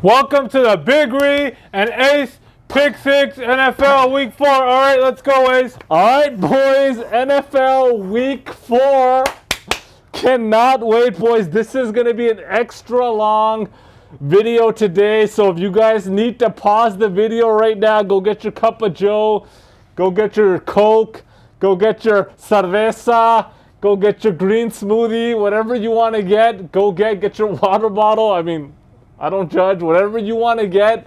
Welcome to the Big Ree and Ace Pick 6 NFL Week 4. All right, let's go, Ace. All right, boys, NFL Week 4. Cannot wait, boys. This is going to be an extra long video today, so if you guys need to pause the video right now, go get your cup of joe, go get your Coke, go get your cerveza, go get your green smoothie, whatever you want to get, go get your water bottle. I mean, I don't judge. Whatever you want to get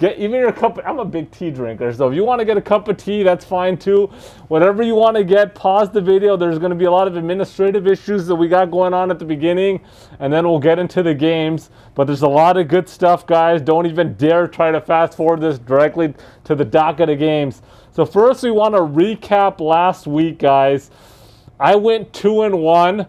even your cup. I'm a big tea drinker, so if you want to get a cup of tea, that's fine too. Whatever you want to get, pause the video. There's going to be a lot of administrative issues that we got going on at the beginning, and then we'll get into the games. But there's a lot of good stuff, guys. Don't even dare try to fast forward this directly to the docket of games. So first, we want to recap last week, guys. I went 2-1.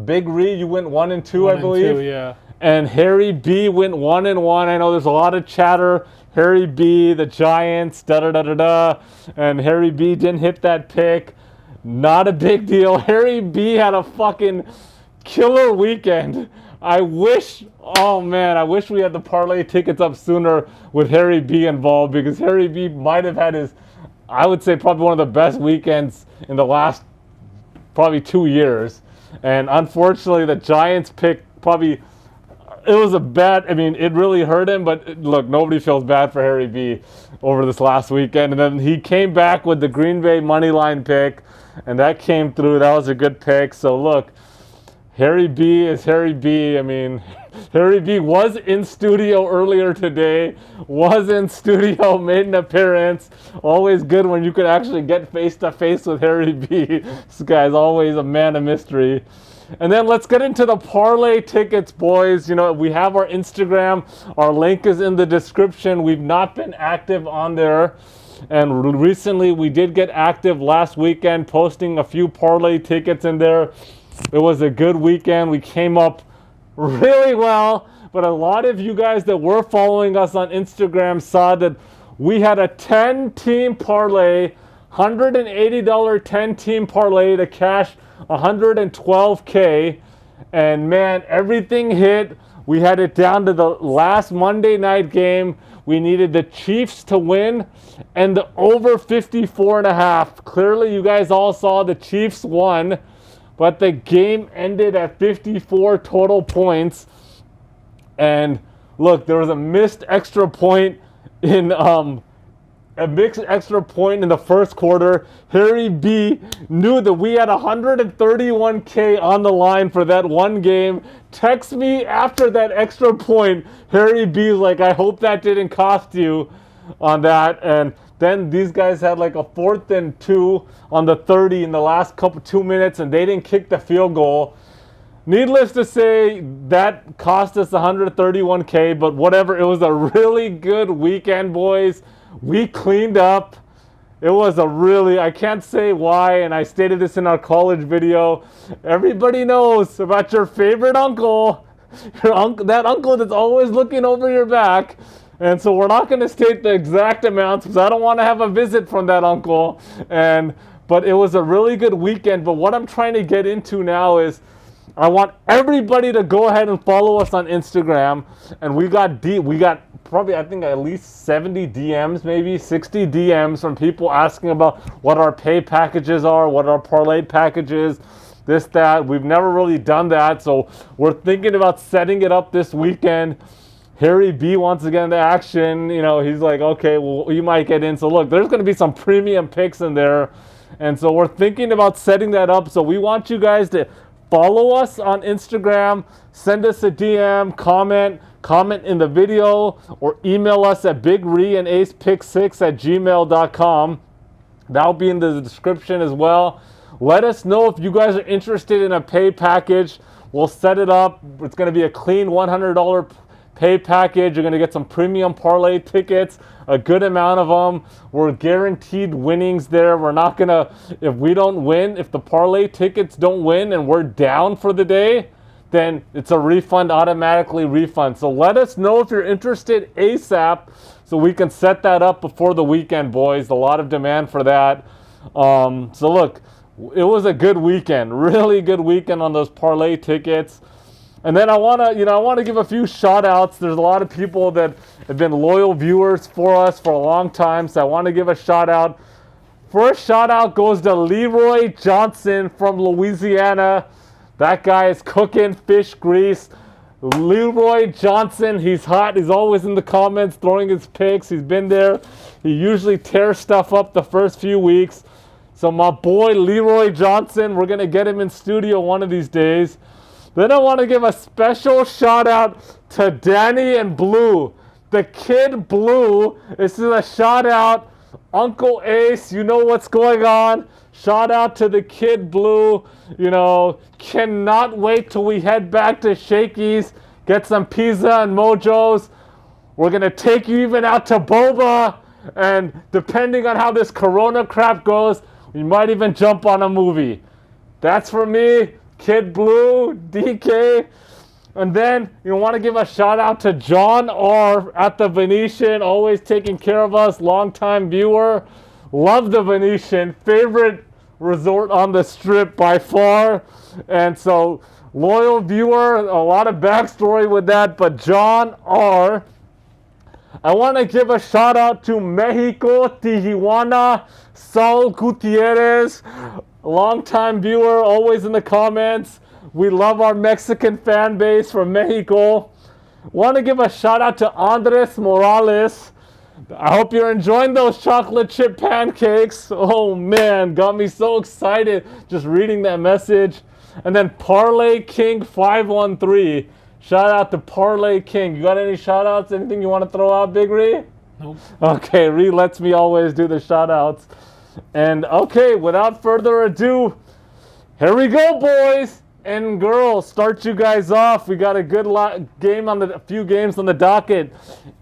Big Ree, you went 1-2, I believe. 1-2, yeah. And Harry B went 1-1. I know there's a lot of chatter. Harry B, the Giants, da-da-da-da-da. And Harry B didn't hit that pick. Not a big deal. Harry B had a fucking killer weekend. I wish we had the parlay tickets up sooner with Harry B involved, because Harry B might have had his, I would say, probably one of the best weekends in the last probably 2 years. And unfortunately, the Giants pick probably... It was a bad, I mean, it really hurt him, but look, nobody feels bad for Harry B over this last weekend. And then he came back with the Green Bay Moneyline pick, and that came through. That was a good pick. So look, Harry B is Harry B. I mean, Harry B was in studio earlier today, made an appearance. Always good when you could actually get face-to-face with Harry B. This guy's always a man of mystery. And then let's get into the parlay tickets, boys. You know, we have our Instagram. Our link is in the description. We've not been active on there. And recently we did get active last weekend, posting a few parlay tickets in there. It was a good weekend. We came up really well. But a lot of you guys that were following us on Instagram saw that we had a 10-team parlay, $180 10-team parlay to cash $112K, and man, everything hit. We had it down to the last Monday night game. We needed the Chiefs to win and the over 54.5. Clearly, you guys all saw the Chiefs won, but the game ended at 54 total points. And look, there was a missed extra point in the first quarter. Harry B knew that we had $131K on the line for that one game. Text me after that extra point. Harry B is like, I hope that didn't cost you on that. And then these guys had like a 4th and 2 on the 30 in the last 2 minutes, and they didn't kick the field goal. Needless to say, that cost us $131K, but whatever. It was a really good weekend, boys. We cleaned up. It was a really, I can't say why, and I stated this in our college video. Everybody knows about your favorite uncle, that uncle that's always looking over your back. And so we're not going to state the exact amounts because I don't want to have a visit from that uncle. But it was a really good weekend. But what I'm trying to get into now is I want everybody to go ahead and follow us on Instagram. And we got probably, I think, at least 70 DMs, maybe 60 DMs from people asking about what our pay packages are, what our parlay packages, this, that. We've never really done that, so we're thinking about setting it up this weekend. Harry B wants to get into action. You know, he's like, okay, well, you might get in. So look, there's going to be some premium picks in there. And so we're thinking about setting that up. So we want you guys to follow us on Instagram, send us a DM, comment in the video, or email us at bigreeandacepick6@gmail.com. That'll be in the description as well. Let us know if you guys are interested in a pay package. We'll set it up. It's going to be a clean $100 pay package. You're going to get some premium parlay tickets, a good amount of them. We're guaranteed winnings there. We're not going to, if we don't win, if the parlay tickets don't win and we're down for the day, then it's a refund, automatically refund. So let us know if you're interested ASAP so we can set that up before the weekend, boys. A lot of demand for that. So look, it was a good weekend, really good weekend on those parlay tickets. And then I want to give a few shout outs. There's a lot of people that have been loyal viewers for us for a long time, so I want to give a shout out. First shout out goes to Leroy Johnson from Louisiana. That guy is cooking fish grease. Leroy Johnson, he's hot. He's always in the comments throwing his picks. He's been there. He usually tears stuff up the first few weeks. So my boy Leroy Johnson, we're going to get him in studio one of these days. Then I want to give a special shout out to Danny and Blue. The Kid Blue. This is a shout out. Uncle Ace, you know what's going on. Shout out to the Kid Blue. Cannot wait till we head back to Shakey's, get some pizza and mojos. We're going to take you even out to Boba. And depending on how this Corona crap goes, we might even jump on a movie. That's for me, Kid Blue, DK. And then you want to give a shout out to John R. at the Venetian, always taking care of us, longtime viewer. Love the Venetian, favorite resort on the Strip by far. And so, loyal viewer, a lot of backstory with that. But John R., I want to give a shout out to Mexico, Tijuana, Saul Gutierrez, longtime viewer, always in the comments. We love our Mexican fan base from Mexico. Want to give a shout out to Andres Morales. I hope you're enjoying those chocolate chip pancakes. Oh man, got me so excited just reading that message. And then Parlay King 513. Shout out to Parlay King. You got any shout outs? Anything you want to throw out, Big Ree? Nope. Okay, Ree lets me always do the shout outs. And okay, without further ado, here we go, boys and girls. Start you guys off. We got a good a few games on the docket.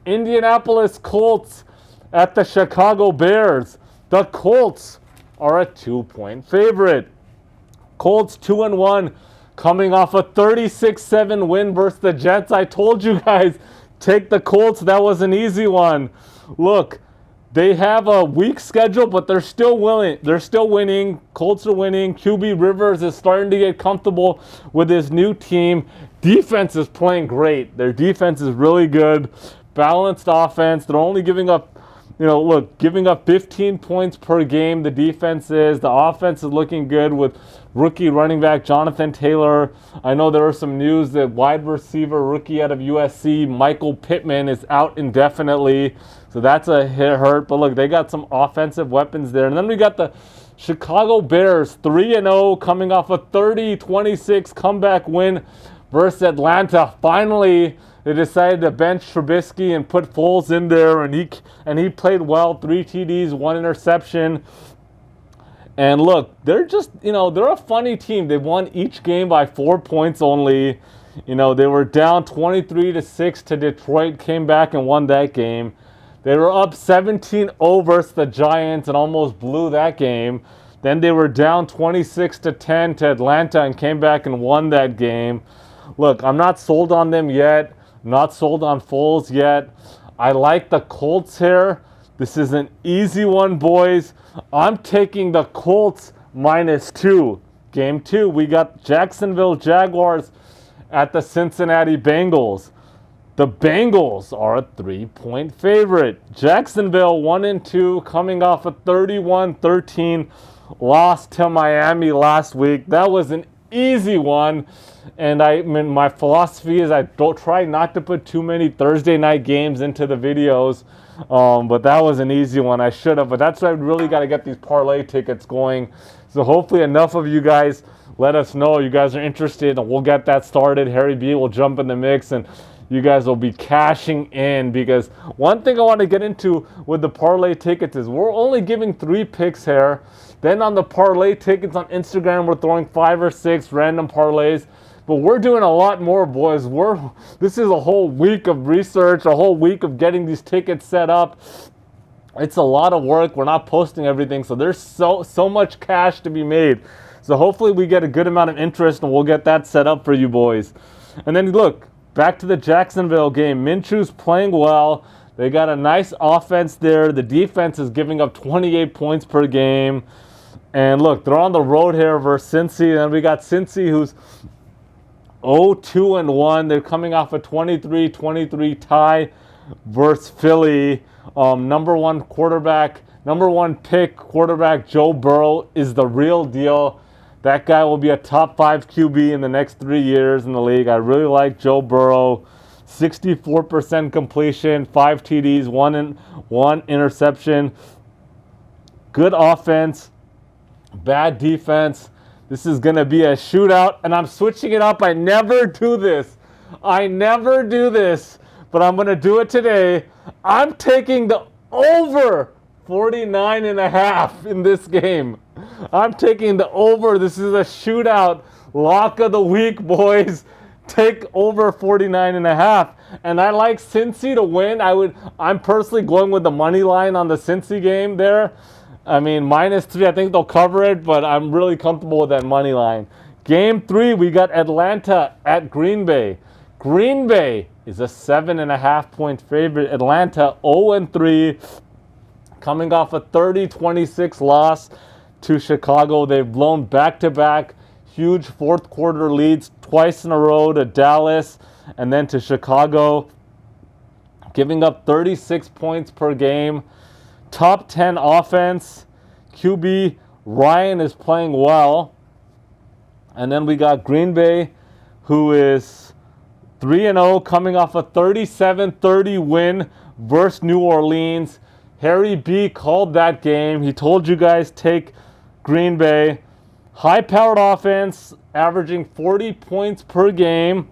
Indianapolis Colts at the Chicago Bears. The Colts are a 2-point favorite. Colts 2-1, coming off a 36-7 win versus the Jets. I told you guys, take the Colts. That was an easy one. Look, they have a weak schedule, but they're still winning. Colts are winning. QB Rivers is starting to get comfortable with his new team. Defense is playing great. Their defense is really good. Balanced offense. They're only giving up, giving up 15 points per game. The defense is. The offense is looking good with rookie running back Jonathan Taylor. I know there was some news that wide receiver rookie out of USC, Michael Pittman, is out indefinitely. So that's a hurt. But look, they got some offensive weapons there. And then we got the Chicago Bears, 3-0, coming off a 30-26 comeback win versus Atlanta. Finally, they decided to bench Trubisky and put Foles in there, and he played well. 3 TDs, 1 interception. And look, they're just, they're a funny team. They won each game by 4 points only. They were down 23-6 to Detroit, came back and won that game. They were up 17-0 versus the Giants and almost blew that game. Then they were down 26-10 to Atlanta and came back and won that game. Look, I'm not sold on them yet. Not sold on Foles yet. I like the Colts here. This is an easy one, boys. I'm taking the Colts -2. Game 2, we got Jacksonville Jaguars at the Cincinnati Bengals. The Bengals are a 3-point favorite. Jacksonville 1-2, coming off a 31-13 loss to Miami last week. That was an easy one. And my philosophy is I don't try not to put too many Thursday night games into the videos. But that was an easy one. I should have. But that's why I really got to get these parlay tickets going. So hopefully enough of you guys let us know you guys are interested, and we'll get that started. Harry B will jump in the mix, and you guys will be cashing in. Because one thing I want to get into with the parlay tickets is we're only giving 3 picks here. Then on the parlay tickets on Instagram, we're throwing 5 or 6 random parlays. But we're doing a lot more, boys. This is a whole week of research, a whole week of getting these tickets set up. It's a lot of work. We're not posting everything, so there's so much cash to be made. So hopefully we get a good amount of interest, and we'll get that set up for you boys. And then look, back to the Jacksonville game. Minshew's playing well. They got a nice offense there. The defense is giving up 28 points per game. And look, they're on the road here versus Cincy. And we got Cincy, who's 0-2-1. They're coming off a 23-23 tie versus Philly. Number one pick quarterback Joe Burrow is the real deal. That guy will be a top 5 QB in the next 3 years in the league. I really like Joe Burrow. 64% completion, 5 TDs, one interception. Good offense, bad defense. This is going to be a shootout, and I'm switching it up. I never do this, but I'm going to do it today. I'm taking the over 49.5 in this game. I'm taking the over. This is a shootout. Lock of the week, boys. Take over 49.5. And I like Cincy to win. I'm personally going with the money line on the Cincy game there. I mean, -3, I think they'll cover it, but I'm really comfortable with that money line. Game 3, we got Atlanta at Green Bay. Green Bay is a 7.5-point favorite. Atlanta 0-3, coming off a 30-26 loss to Chicago. They've blown back-to-back huge fourth quarter leads twice in a row to Dallas and then to Chicago, giving up 36 points per game. Top 10 offense. QB Ryan is playing well. And then we got Green Bay, who is 3-0, coming off a 37-30 win versus New Orleans. Harry B called that game. He told you guys take Green Bay. High-powered offense, averaging 40 points per game.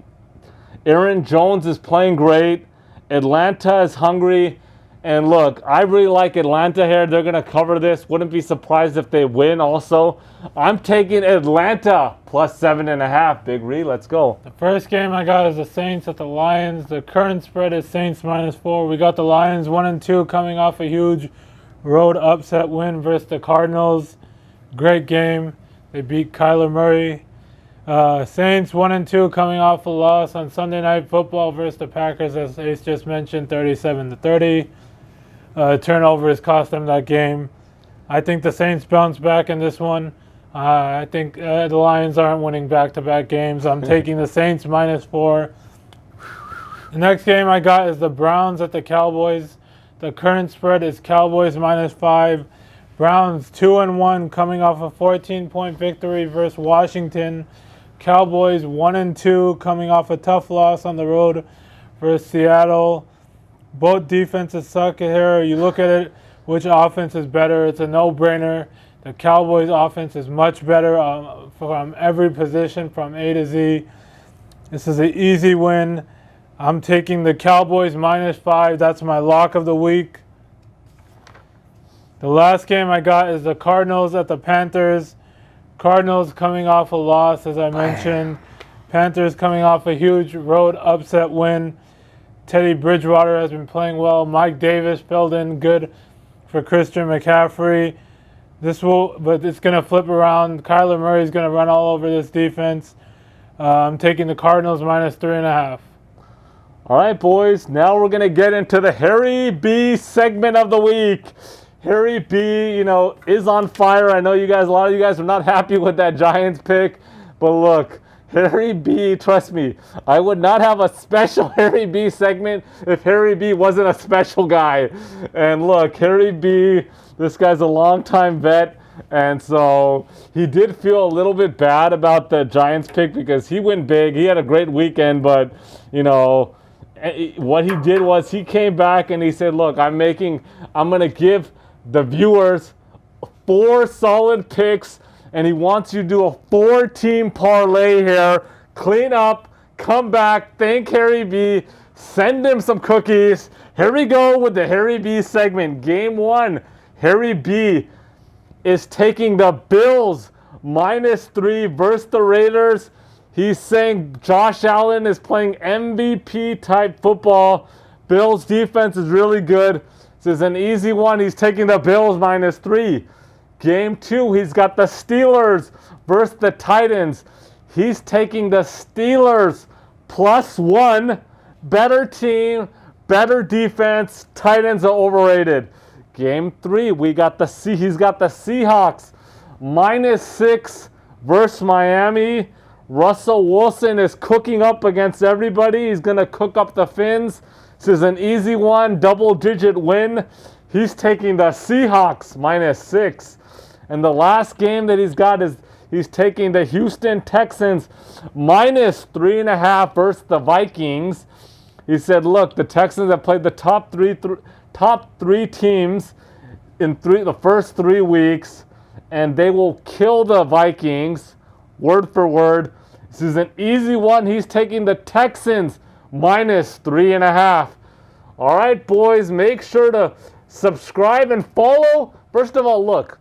Aaron Jones is playing great. Atlanta is hungry. And look, I really like Atlanta here. They're going to cover this. Wouldn't be surprised if they win also. I'm taking Atlanta plus 7.5. Big Ree, let's go. The first game I got is the Saints at the Lions. The current spread is Saints -4. We got the Lions 1-2 coming off a huge road upset win versus the Cardinals. Great game. They beat Kyler Murray. Saints 1-2 coming off a loss on Sunday Night Football versus the Packers, as Ace just mentioned, 37-30. Turnovers cost them that game. I think the Saints bounce back in this one. I think the Lions aren't winning back-to-back games. I'm taking the Saints -4. The next game I got is the Browns at the Cowboys. The current spread is Cowboys -5. Browns 2-1 coming off a 14-point victory versus Washington. Cowboys 1-2 coming off a tough loss on the road versus Seattle. Both defenses suck here. You look at it, which offense is better? It's a no-brainer. The Cowboys offense is much better from every position from A to Z. This is an easy win. I'm taking the Cowboys -5. That's my lock of the week. The last game I got is the Cardinals at the Panthers. Cardinals coming off a loss, as I mentioned. Panthers coming off a huge road upset win. Teddy Bridgewater has been playing well. Mike Davis filled in good for Christian McCaffrey. But it's going to flip around. Kyler Murray is going to run all over this defense. I'm taking the Cardinals -3.5. All right, boys. Now we're going to get into the Harry B segment of the week. Harry B, is on fire. I know a lot of you guys are not happy with that Giants pick. But look, Harry B, trust me, I would not have a special Harry B segment if Harry B wasn't a special guy. And look, Harry B, this guy's a longtime vet. And so he did feel a little bit bad about the Giants pick because he went big. He had a great weekend, but, what he did was he came back and he said, look, I'm going to give the viewers 4 solid picks, and he wants you to do a 4-team parlay here. Clean up, come back, thank Harry B, send him some cookies. Here we go with the Harry B segment. Game 1, Harry B is taking the Bills -3 versus the Raiders. He's saying Josh Allen is playing MVP type football. Bills defense is really good. This is an easy one. He's taking the Bills -3. Game 2, he's got the Steelers versus the Titans. He's taking the Steelers +1. Better team, better defense. Titans are overrated. Game 3, he's got the Seahawks -6 versus Miami. Russell Wilson is cooking up against everybody. He's going to cook up the Finns. This is an easy one, double-digit win. He's taking the Seahawks -6. And the last game that he's got is he's taking the Houston Texans -3.5 versus the Vikings. He said, look, the Texans have played the top three teams in the first 3 weeks, and they will kill the Vikings, word for word. This is an easy one. He's taking the Texans -3.5. All right, boys, make sure to subscribe and follow. First of all, look,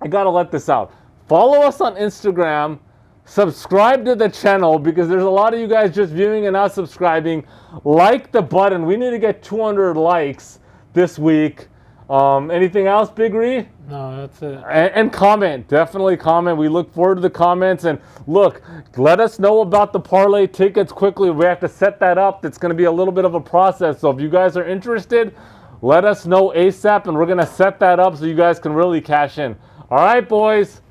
I got to let this out. Follow us on Instagram. Subscribe to the channel because there's a lot of you guys just viewing and not subscribing. Like the button. We need to get 200 likes this week. Anything else, Big Ree? No, that's it. And comment. Definitely comment. We look forward to the comments. And look, let us know about the parlay tickets quickly. We have to set that up. It's going to be a little bit of a process. So if you guys are interested, let us know ASAP, and we're going to set that up so you guys can really cash in. All right, boys.